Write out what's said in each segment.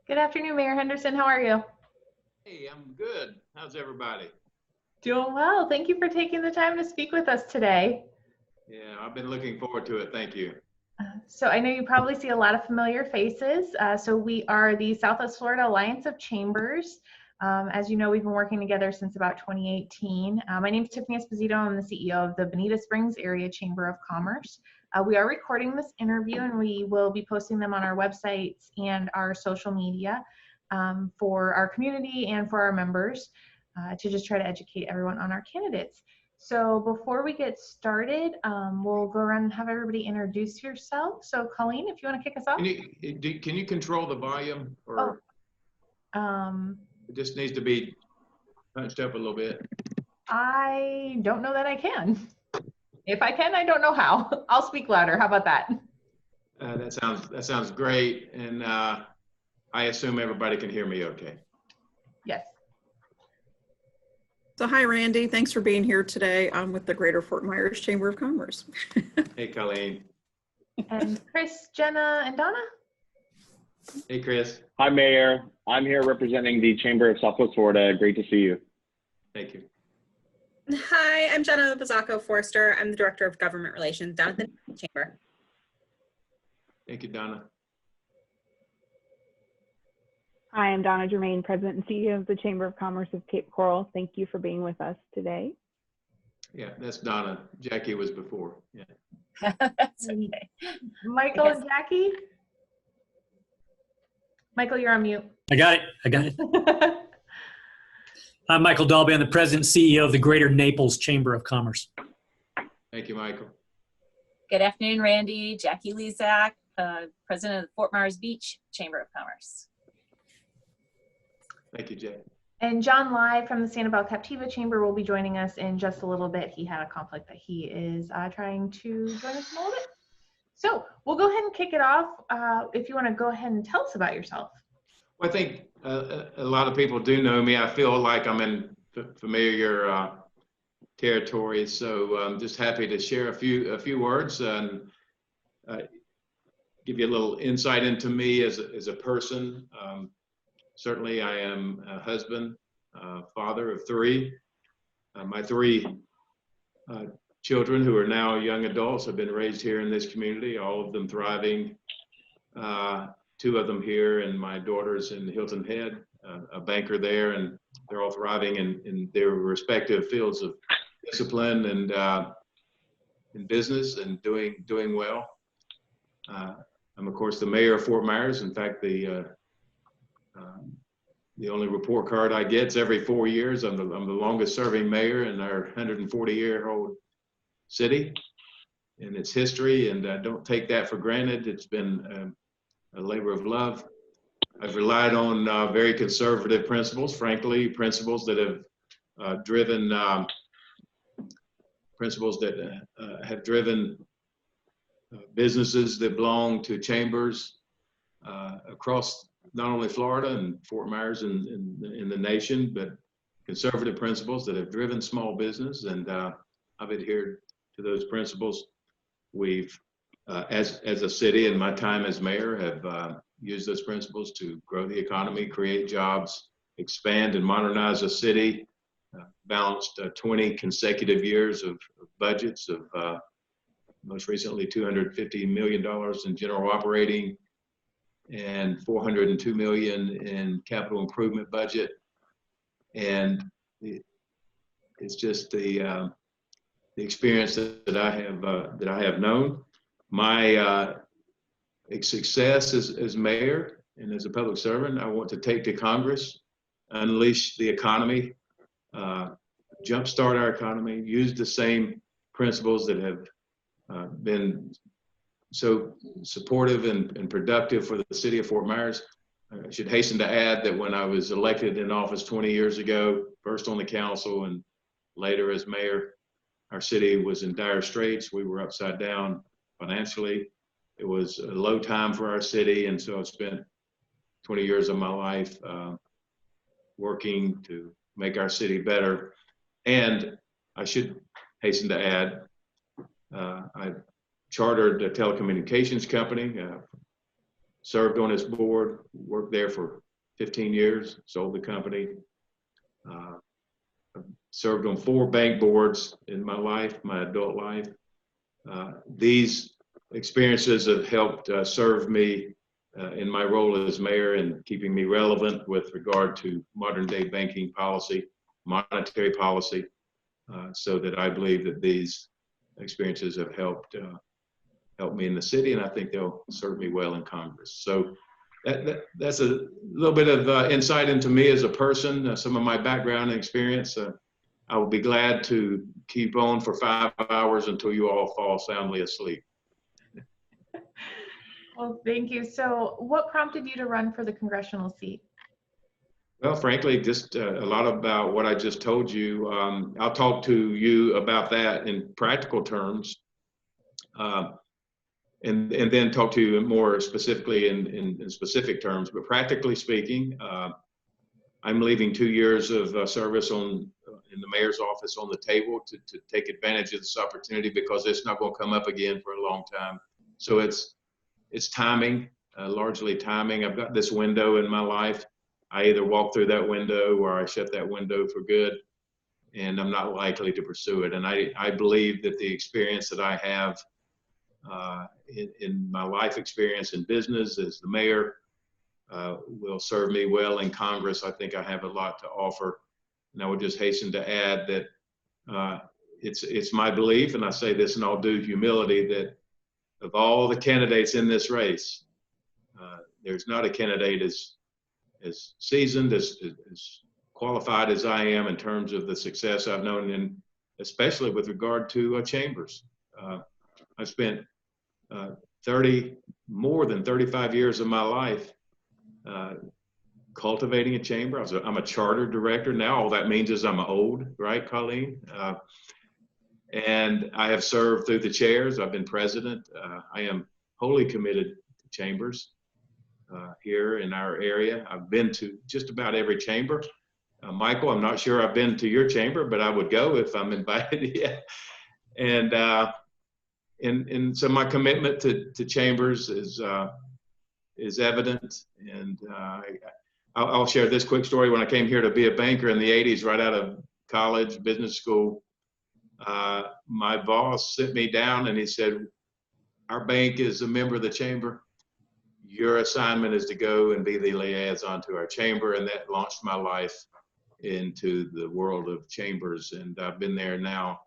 Good afternoon, Mayor Henderson. How are you? Hey, I'm good. How's everybody? Doing well. Thank you for taking the time to speak with us today. Yeah, I've been looking forward to it. Thank you. So I know you probably see a lot of familiar faces. So we are the Southwest Florida Alliance of Chambers. As you know, we've been working together since about 2018. My name is Tiffany Esposito. I'm the CEO of the Bonita Springs Area Chamber of Commerce. We are recording this interview and we will be posting them on our websites and our social media for our community and for our members to just try to educate everyone on our candidates. So before we get started, we'll go around and have everybody introduce yourself. So Colleen, if you want to kick us off. Can you control the volume, or it just needs to be punched up a little bit? I don't know that I can. If I can, I don't know how. I'll speak louder. How about that? That sounds great, and I assume everybody can hear me okay. Yes. So hi, Randy. Thanks for being here today. I'm with the Greater Fort Myers Chamber of Commerce. Hey, Colleen. And Chris, Jenna, and Donna? Hey, Chris. Hi, Mayor. I'm here representing the Chamber of Southwest Florida. Great to see you. Thank you. Hi, I'm Jenna Bazzacco Forster. I'm the Director of Government Relations down at the Chamber. Thank you, Donna. Hi, I'm Donna Germain, President and CEO of the Chamber of Commerce of Cape Coral. Thank you for being with us today. Yeah, that's Donna. Jackie was before. Yeah. That's okay. Michael and Jackie? Michael, you're on mute. I got it. I'm Michael Dalby. I'm the President and CEO of the Greater Naples Chamber of Commerce. Thank you, Michael. Good afternoon, Randy. Jackie Lezak, President of the Fort Myers Beach Chamber of Commerce. Thank you, Jay. And John Lai from the Sanibel Captiva Chamber will be joining us in just a little bit. He had a conflict that he is trying to join us in a little bit. So we'll go ahead and kick it off. If you want to go ahead and tell us about yourself. Well, I think a lot of people do know me. I feel like I'm in familiar territory, so I'm just happy to share a few words and give you a little insight into me as a person. Certainly, I am a husband, father of three. My three children, who are now young adults, have been raised here in this community, all of them thriving. Two of them here, and my daughter's in Hilton Head, a banker there, and they're all thriving in their respective fields of discipline and in business and doing well. I'm, of course, the mayor of Fort Myers. In fact, the only report card I get is every 4 years. I'm the longest serving mayor in our 140-year-old city and its history, and I don't take that for granted. It's been a labor of love. I've relied on very conservative principles, frankly, principles that have driven businesses that belong to chambers across not only Florida and Fort Myers and in the nation, but conservative principles that have driven small business, and I've adhered to those principles. We've, as a city, in my time as mayor, have used those principles to grow the economy, create jobs, expand and modernize a city, balanced 20 consecutive years of budgets of most recently $250 million in general operating and $402 million in capital improvement budget. And it's just the experience that I have known. My success as mayor and as a public servant, I want to take to Congress, unleash the economy, jumpstart our economy, use the same principles that have been so supportive and productive for the city of Fort Myers. I should hasten to add that when I was elected in office 20 years ago, first on the council and later as mayor, our city was in dire straits. We were upside down financially. It was a low time for our city, and so I spent 20 years of my life working to make our city better. And I should hasten to add, I chartered a telecommunications company, served on its board, worked there for 15 years, sold the company. I've served on 4 bank boards in my life, my adult life. These experiences have helped serve me in my role as mayor and keeping me relevant with regard to modern day banking policy, monetary policy, so that I believe that these experiences have helped me in the city, and I think they'll serve me well in Congress. So that's a little bit of insight into me as a person, some of my background and experience. I will be glad to keep on for 5 hours until you all fall soundly asleep. Well, thank you. So what prompted you to run for the congressional seat? Well, frankly, just a lot about what I just told you. I'll talk to you about that in practical terms, and then talk to you more specifically in specific terms. But practically speaking, I'm leaving 2 years of service in the mayor's office on the table to take advantage of this opportunity, because it's not going to come up again for a long time. So it's timing, largely timing. I've got this window in my life. I either walk through that window or I shut that window for good, and I'm not likely to pursue it. And I believe that the experience that I have in my life experience in business as the mayor will serve me well in Congress. I think I have a lot to offer. And I would just hasten to add that it's my belief, and I say this in all due humility, that of all the candidates in this race, there's not a candidate as seasoned, as qualified as I am in terms of the success I've known, and especially with regard to chambers. I've spent more than 35 years of my life cultivating a chamber. I'm a charter director now. All that means is I'm old, right, Colleen? And I have served through the chairs. I've been president. I am wholly committed to chambers here in our area. I've been to just about every chamber. Michael, I'm not sure I've been to your chamber, but I would go if I'm invited. Yeah. And so my commitment to chambers is evident. And I'll share this quick story. When I came here to be a banker in the 80s, right out of college, business school, my boss sit me down and he said, "Our bank is a member of the chamber. Your assignment is to go and be the liaison to our chamber." And that launched my life into the world of chambers. And I've been there now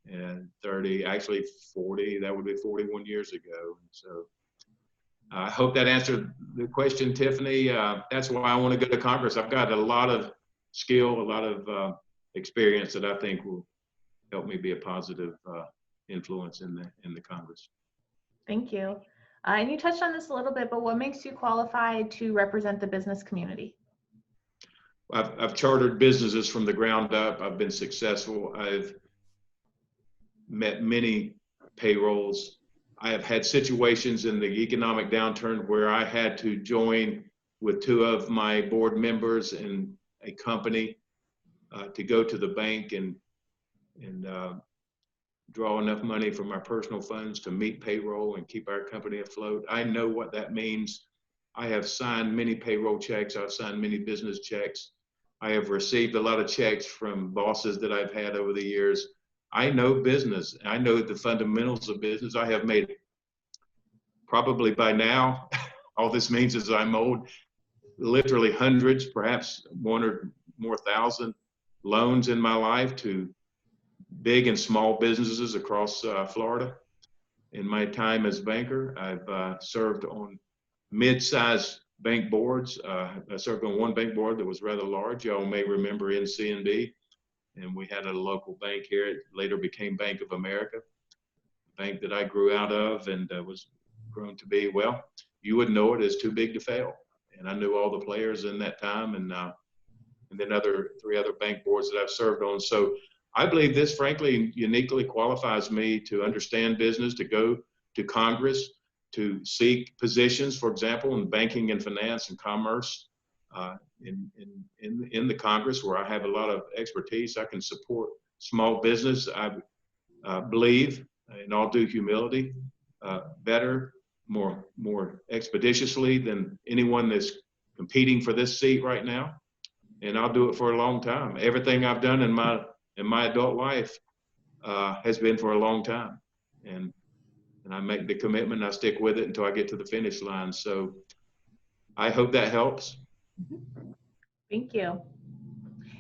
and 40, that would be 41 years ago. So I hope that answered the question, Tiffany. That's why I want to go to Congress. I've got a lot of skill, a lot of experience that I think will help me be a positive influence in the Congress. Thank you. And you touched on this a little bit, but what makes you qualified to represent the business community? I've chartered businesses from the ground up. I've been successful. I've met many payrolls. I have had situations in the economic downturn where I had to join with 2 of my board members in a company to go to the bank and draw enough money from our personal funds to meet payroll and keep our company afloat. I know what that means. I have signed many payroll checks. I've signed many business checks. I have received a lot of checks from bosses that I've had over the years. I know business. I know the fundamentals of business. I have made, probably by now, all this means is I'm old, literally hundreds, perhaps 1 or more thousand loans in my life to big and small businesses across Florida. In my time as banker, I've served on mid-sized bank boards. I served on one bank board that was rather large. Y'all may remember NCNB. And we had a local bank here. It later became Bank of America, a bank that I grew out of and was grown to be, well, you would know it as too big to fail. And I knew all the players in that time, and then 3 other bank boards that I've served on. So I believe this, frankly, uniquely qualifies me to understand business, to go to Congress, to seek positions, for example, in banking and finance and commerce. In the Congress, where I have a lot of expertise. I can support small business. I believe, in all due humility, better, more expeditiously than anyone that's competing for this seat right now. And I'll do it for a long time. Everything I've done in my adult life has been for a long time. And I make the commitment and I stick with it until I get to the finish line. So I hope that helps. Thank you.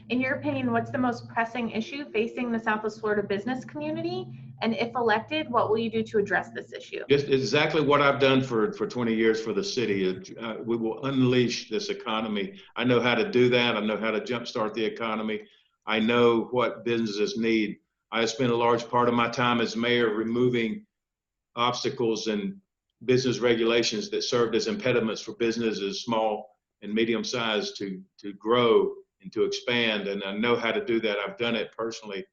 In your opinion, what's the most pressing issue facing the Southwest Florida business community? And if elected, what will you do to address this issue? Just exactly what I've done for 20 years for the city. We will unleash this economy. I know how to do that. I know how to jumpstart the economy. I know what businesses need. I spent a large part of my time as mayor removing obstacles and business regulations that served as impediments for businesses, small and medium sized, to grow and to expand. And I know how to do that. I've done it personally.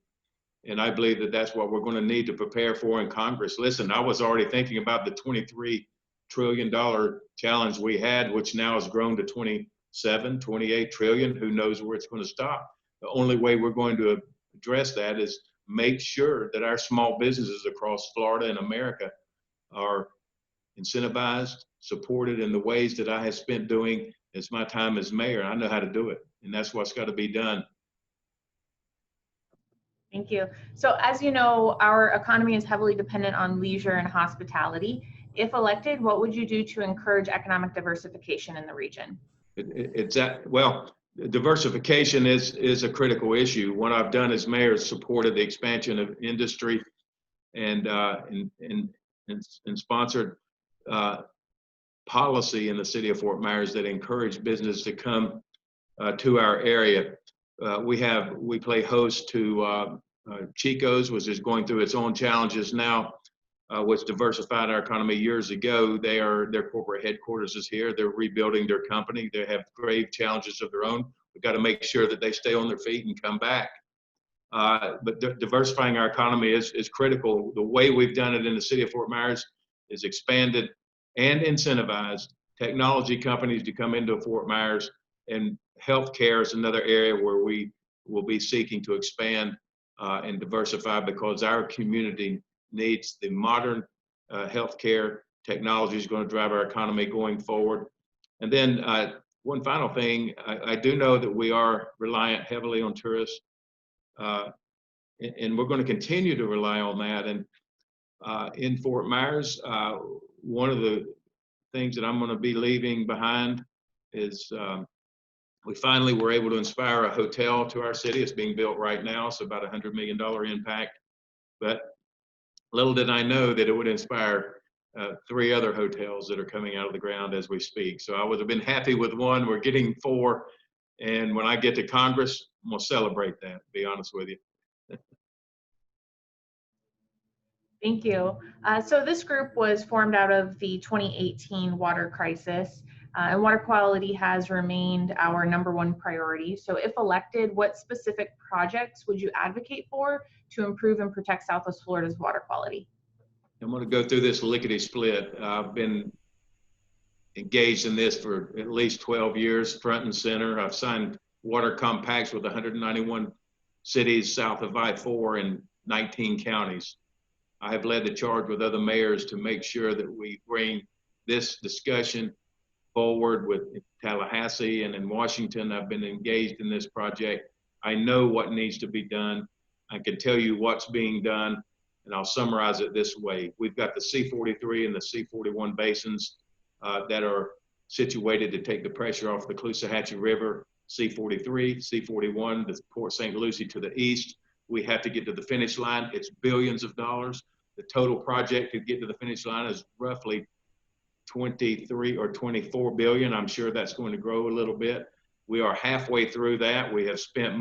And I believe that that's what we're going to need to prepare for in Congress. Listen, I was already thinking about the $23 trillion challenge we had, which now has grown to 27, 28 trillion. Who knows where it's going to stop? The only way we're going to address that is make sure that our small businesses across Florida and America are incentivized, supported in the ways that I have spent doing as my time as mayor. I know how to do it, and that's what's got to be done. Thank you. So as you know, our economy is heavily dependent on leisure and hospitality. If elected, what would you do to encourage economic diversification in the region? Well, diversification is a critical issue. What I've done as mayor is supported the expansion of industry and sponsored policy in the city of Fort Myers that encourage business to come to our area. We play host to Chico's, which is going through its own challenges now, which diversified our economy years ago. Their corporate headquarters is here. They're rebuilding their company. They have grave challenges of their own. We've got to make sure that they stay on their feet and come back. But diversifying our economy is critical. The way we've done it in the city of Fort Myers is expanded and incentivized technology companies to come into Fort Myers, and healthcare is another area where we will be seeking to expand and diversify, because our community needs the modern healthcare technology is going to drive our economy going forward. And then one final thing, I do know that we are reliant heavily on tourists, and we're going to continue to rely on that. And in Fort Myers, one of the things that I'm going to be leaving behind is we finally were able to inspire a hotel to our city. It's being built right now. It's about $100 million impact. But little did I know that it would inspire 3 other hotels that are coming out of the ground as we speak. So I would have been happy with 1. We're getting 4. And when I get to Congress, I'm going to celebrate that, to be honest with you. Thank you. So this group was formed out of the 2018 water crisis, and water quality has remained our #1 priority. So if elected, what specific projects would you advocate for to improve and protect Southwest Florida's water quality? I'm going to go through this lickety-split. I've been engaged in this for at least 12 years, front and center. I've signed water compacts with 191 cities south of I-4 in 19 counties. I have led the charge with other mayors to make sure that we bring this discussion forward with Tallahassee and in Washington. I've been engaged in this project. I know what needs to be done. I can tell you what's being done, and I'll summarize it this way. We've got the C-43 and the C-41 basins that are situated to take the pressure off the Caloosahatchee River. C-43, C-41, the Port St. Lucie to the east. We have to get to the finish line. It's billions of dollars. The total project to get to the finish line is roughly 23 or 24 billion. I'm sure that's going to grow a little bit. We are halfway through that. We have spent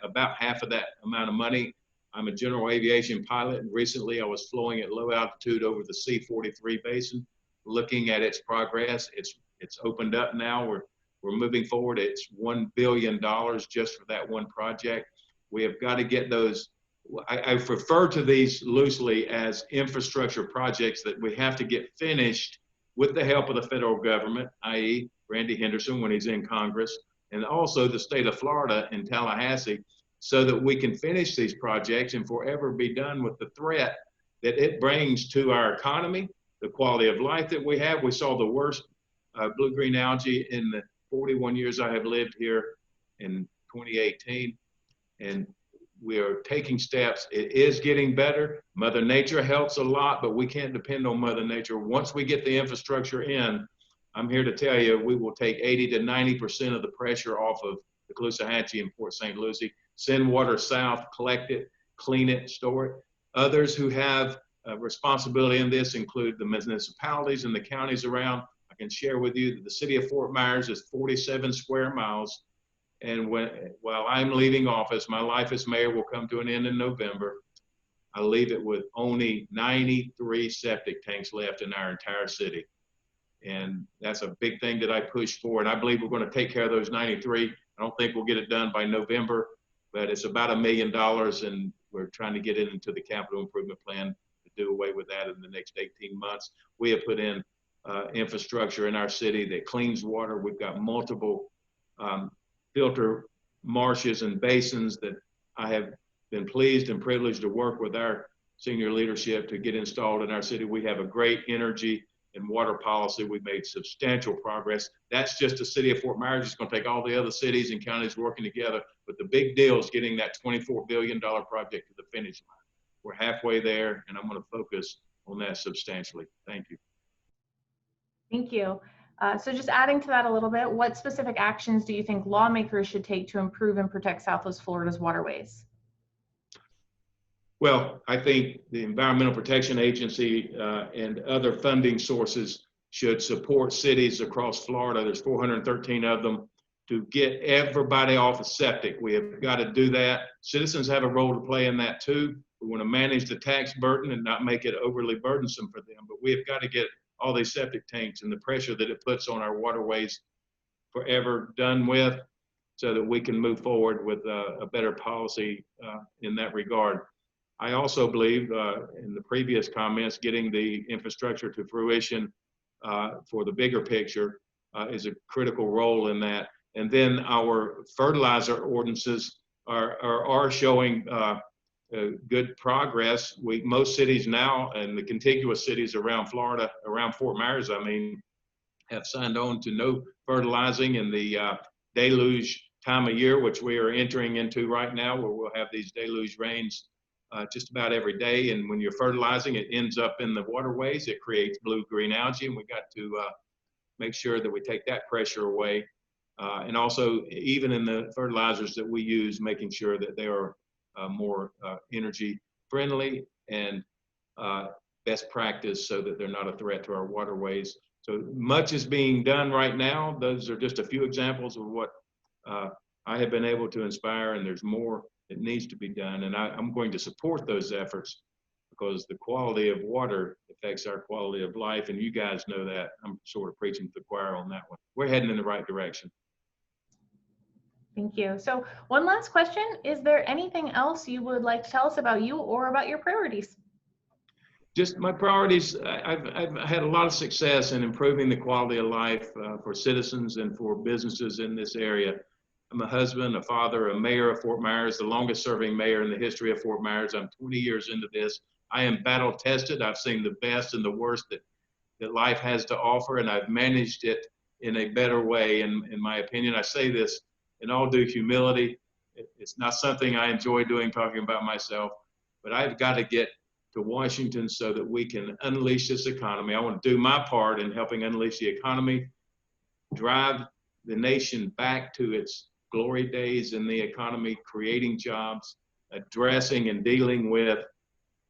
about half of that amount of money. I'm a general aviation pilot, and recently I was flowing at low altitude over the C-43 basin, looking at its progress. It's opened up now. We're moving forward. It's $1 billion just for that one project. We have got to get those. I refer to these loosely as infrastructure projects that we have to get finished with the help of the federal government, i.e. Randy Henderson when he's in Congress, and also the state of Florida and Tallahassee, so that we can finish these projects and forever be done with the threat that it brings to our economy the quality of life that we have. We saw the worst blue-green algae in the 41 years I have lived here in 2018. And we are taking steps. It is getting better. Mother Nature helps a lot, but we can't depend on Mother Nature. Once we get the infrastructure in, I'm here to tell you, we will take 80 to 90% of the pressure off of the Caloosahatchee and Port St. Lucie, send water south, collect it, clean it, store it. Others who have responsibility in this include the municipalities and the counties around. I can share with you that the city of Fort Myers is 47 square miles. And while I'm leaving office, my life as mayor will come to an end in November. I leave it with only 93 septic tanks left in our entire city. And that's a big thing that I push for. And I believe we're going to take care of those 93. I don't think we'll get it done by November, but it's about $1 million. And we're trying to get it into the capital improvement plan to do away with that in the next 18 months. We have put in infrastructure in our city that cleans water. We've got multiple filter marshes and basins that I have been pleased and privileged to work with our senior leadership to get installed in our city. We have a great energy and water policy. We've made substantial progress. That's just the city of Fort Myers. It's going to take all the other cities and counties working together. But the big deal is getting that $24 billion project to the finish line. We're halfway there, and I'm going to focus on that substantially. Thank you. Thank you. So just adding to that a little bit, what specific actions do you think lawmakers should take to improve and protect Southwest Florida's waterways? Well, I think the Environmental Protection Agency and other funding sources should support cities across Florida. There's 413 of them to get everybody off of septic. We have got to do that. Citizens have a role to play in that too. We want to manage the tax burden and not make it overly burdensome for them, but we have got to get all these septic tanks and the pressure that it puts on our waterways forever done with so that we can move forward with a better policy in that regard. I also believe in the previous comments, getting the infrastructure to fruition for the bigger picture is a critical role in that. And then our fertilizer ordinances are showing good progress. Most cities now, and the contiguous cities around Florida, around Fort Myers, I mean, have signed on to no fertilizing in the deluge time of year, which we are entering into right now, where we'll have these deluge rains just about every day. And when you're fertilizing, it ends up in the waterways. It creates blue-green algae, and we got to make sure that we take that pressure away. And also, even in the fertilizers that we use, making sure that they are more energy friendly and best practice so that they're not a threat to our waterways. So much is being done right now. Those are just a few examples of what I have been able to inspire, and there's more that needs to be done. And I'm going to support those efforts because the quality of water affects our quality of life. And you guys know that. I'm sort of preaching to the choir on that one. We're heading in the right direction. Thank you. So one last question, is there anything else you would like to tell us about you or about your priorities? Just my priorities. I've had a lot of success in improving the quality of life for citizens and for businesses in this area. I'm a husband, a father, a mayor of Fort Myers, the longest serving mayor in the history of Fort Myers. I'm 20 years into this. I am battle tested. I've seen the best and the worst that life has to offer, and I've managed it in a better way. And in my opinion, I say this in all due humility. It's not something I enjoy doing, talking about myself, but I've got to get to Washington so that we can unleash this economy. I want to do my part in helping unleash the economy, drive the nation back to its glory days in the economy, creating jobs, addressing and dealing with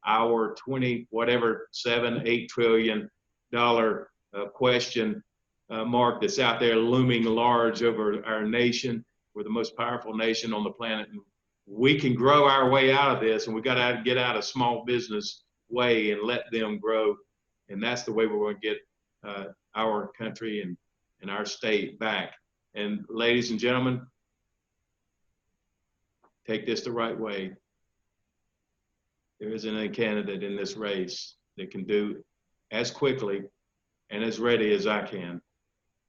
our 7-8 trillion dollar question mark that's out there looming large over our nation. We're the most powerful nation on the planet, and we can grow our way out of this, and we got to get out of small business way and let them grow. And that's the way we're going to get our country and our state back. And ladies and gentlemen, take this the right way. There isn't a candidate in this race that can do as quickly and as ready as I can.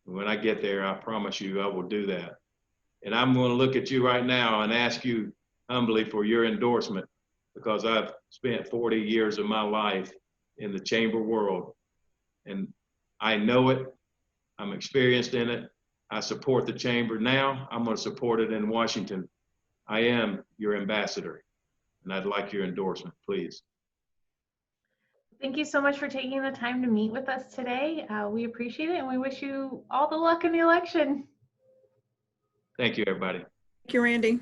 When I get there, I promise you I will do that. And I'm going to look at you right now and ask you humbly for your endorsement, because I've spent 40 years of my life in the chamber world, and I know it. I'm experienced in it. I support the chamber now. I'm going to support it in Washington. I am your ambassador, and I'd like your endorsement, please. Thank you so much for taking the time to meet with us today. We appreciate it, and we wish you all the luck in the election. Thank you, everybody. Thank you, Randy.